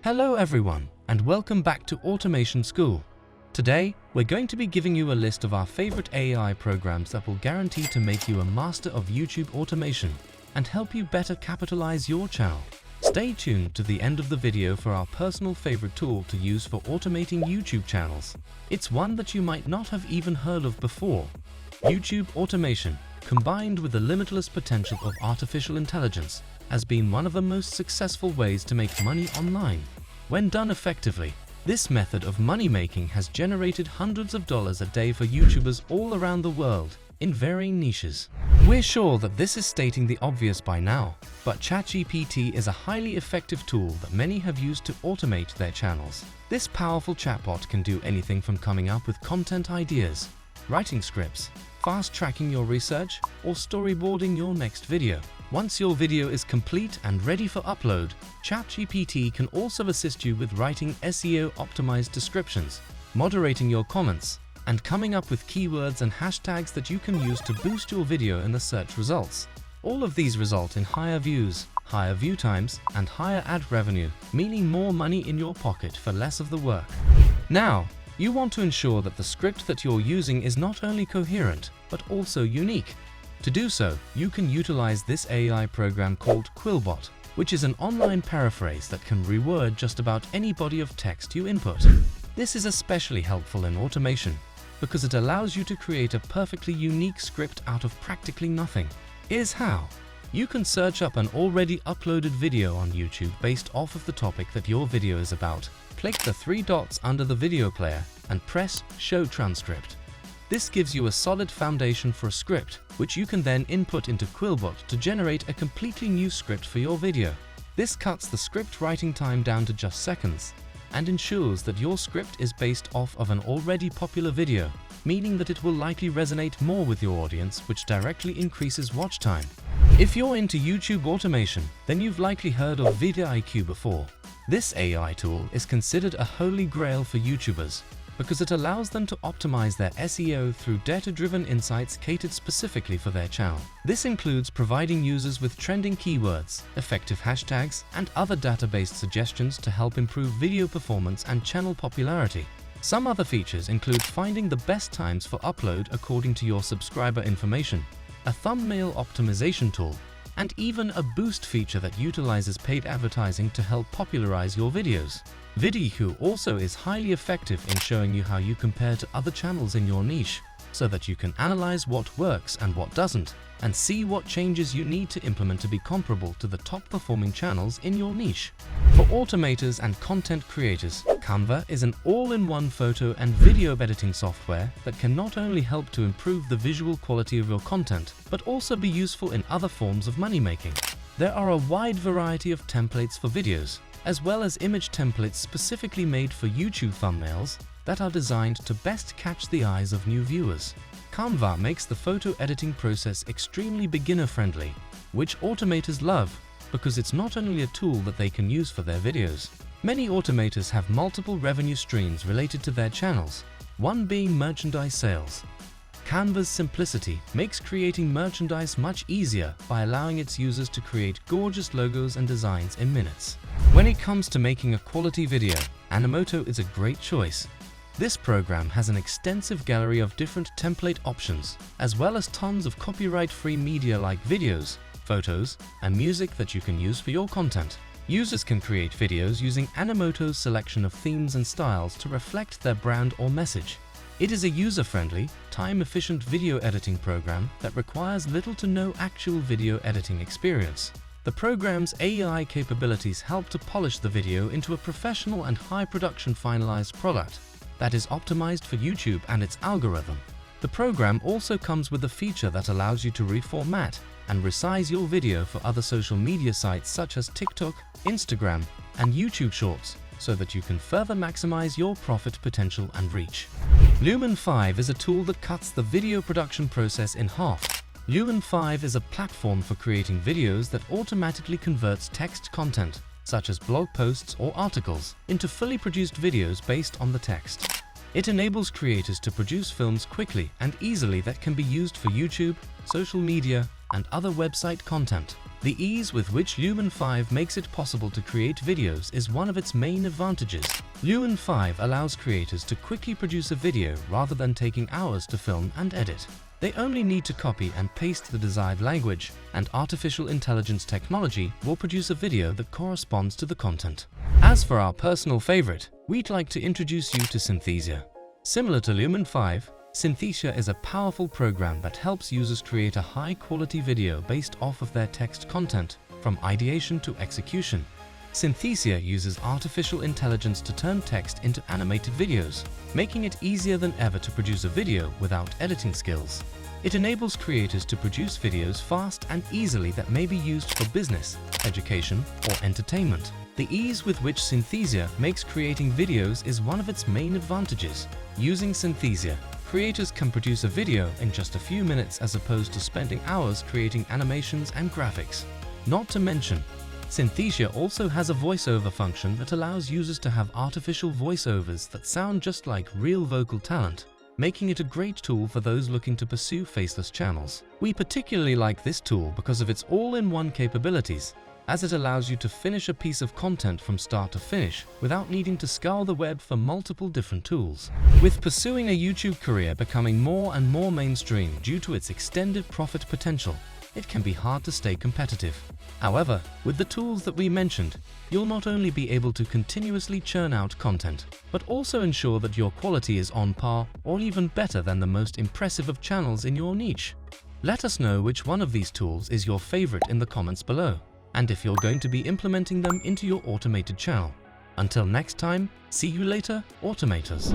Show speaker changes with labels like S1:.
S1: Hello everyone, and welcome back to Automation School. Today, we're going to be giving you a list of our favorite AI programs that will guarantee to make you a master of YouTube automation and help you better capitalize your channel. Stay tuned to the end of the video for our personal favorite tool to use for automating YouTube channels. It's one that you might not have even heard of before. YouTube automation, combined with the limitless potential of artificial intelligence, has been one of the most successful ways to make money online. When done effectively, this method of money-making has generated hundreds of dollars a day for YouTubers all around the world in varying niches. We're sure that this is stating the obvious by now, but ChatGPT is a highly effective tool that many have used to automate their channels. This powerful chatbot can do anything from coming up with content ideas, writing scripts, fast-tracking your research, or storyboarding your next video. Once your video is complete and ready for upload, ChatGPT can also assist you with writing SEO-optimized descriptions, moderating your comments, and coming up with keywords and hashtags that you can use to boost your video in the search results. All of these result in higher views, higher view times, and higher ad revenue, meaning more money in your pocket for less of the work. Now, you want to ensure that the script that you're using is not only coherent, but also unique. To do so, you can utilize this AI program called Quillbot, which is an online paraphrase that can reword just about any body of text you input. This is especially helpful in automation because it allows you to create a perfectly unique script out of practically nothing. Here's how. You can search up an already uploaded video on YouTube based off of the topic that your video is about. Click the three dots under the video player and press Show Transcript. This gives you a solid foundation for a script, which you can then input into Quillbot to generate a completely new script for your video. This cuts the script writing time down to just seconds and ensures that your script is based off of an already popular video, meaning that it will likely resonate more with your audience, which directly increases watch time. If you're into YouTube automation, then you've likely heard of vidIQ before. This AI tool is considered a holy grail for YouTubers because it allows them to optimize their SEO through data-driven insights catered specifically for their channel. This includes providing users with trending keywords, effective hashtags, and other data-based suggestions to help improve video performance and channel popularity. Some other features include finding the best times for upload according to your subscriber information, a thumbnail optimization tool, and even a boost feature that utilizes paid advertising to help popularize your videos. vidIQ also is highly effective in showing you how you compare to other channels in your niche, so that you can analyze what works and what doesn't, and see what changes you need to implement to be comparable to the top-performing channels in your niche. For automators and content creators, Canva is an all-in-one photo and video editing software that can not only help to improve the visual quality of your content, but also be useful in other forms of money-making. There are a wide variety of templates for videos, as well as image templates specifically made for YouTube thumbnails that are designed to best catch the eyes of new viewers. Canva makes the photo editing process extremely beginner-friendly, which automators love because it's not only a tool that they can use for their videos. Many automators have multiple revenue streams related to their channels, one being merchandise sales. Canva's simplicity makes creating merchandise much easier by allowing its users to create gorgeous logos and designs in minutes. When it comes to making a quality video, Animoto is a great choice. This program has an extensive gallery of different template options, as well as tons of copyright-free media like videos, photos, and music that you can use for your content. Users can create videos using Animoto's selection of themes and styles to reflect their brand or message. It is a user-friendly, time-efficient video editing program that requires little to no actual video editing experience. The program's AI capabilities help to polish the video into a professional and high-production finalized product that is optimized for YouTube and its algorithm. The program also comes with a feature that allows you to reformat and resize your video for other social media sites such as TikTok, Instagram, and YouTube Shorts, so that you can further maximize your profit potential and reach. Lumen 5 is a tool that cuts the video production process in half. Lumen 5 is a platform for creating videos that automatically converts text content, such as blog posts or articles, into fully produced videos based on the text. It enables creators to produce films quickly and easily that can be used for YouTube, social media, and other website content. The ease with which Lumen 5 makes it possible to create videos is one of its main advantages. Lumen 5 allows creators to quickly produce a video rather than taking hours to film and edit. They only need to copy and paste the desired language, and artificial intelligence technology will produce a video that corresponds to the content. As for our personal favorite, we'd like to introduce you to Synthesia. Similar to Lumen 5, Synthesia is a powerful program that helps users create a high-quality video based off of their text content, from ideation to execution. Synthesia uses artificial intelligence to turn text into animated videos, making it easier than ever to produce a video without editing skills. It enables creators to produce videos fast and easily that may be used for business, education, or entertainment. The ease with which Synthesia makes creating videos is one of its main advantages. Using Synthesia, creators can produce a video in just a few minutes as opposed to spending hours creating animations and graphics. Not to mention, Synthesia also has a voiceover function that allows users to have artificial voiceovers that sound just like real vocal talent, making it a great tool for those looking to pursue faceless channels. We particularly like this tool because of its all-in-one capabilities, as it allows you to finish a piece of content from start to finish without needing to scour the web for multiple different tools. With pursuing a YouTube career becoming more and more mainstream due to its extended profit potential, it can be hard to stay competitive. However, with the tools that we mentioned, you'll not only be able to continuously churn out content, but also ensure that your quality is on par or even better than the most impressive of channels in your niche. Let us know which one of these tools is your favorite in the comments below, and if you're going to be implementing them into your automated channel. Until next time, see you later, automators.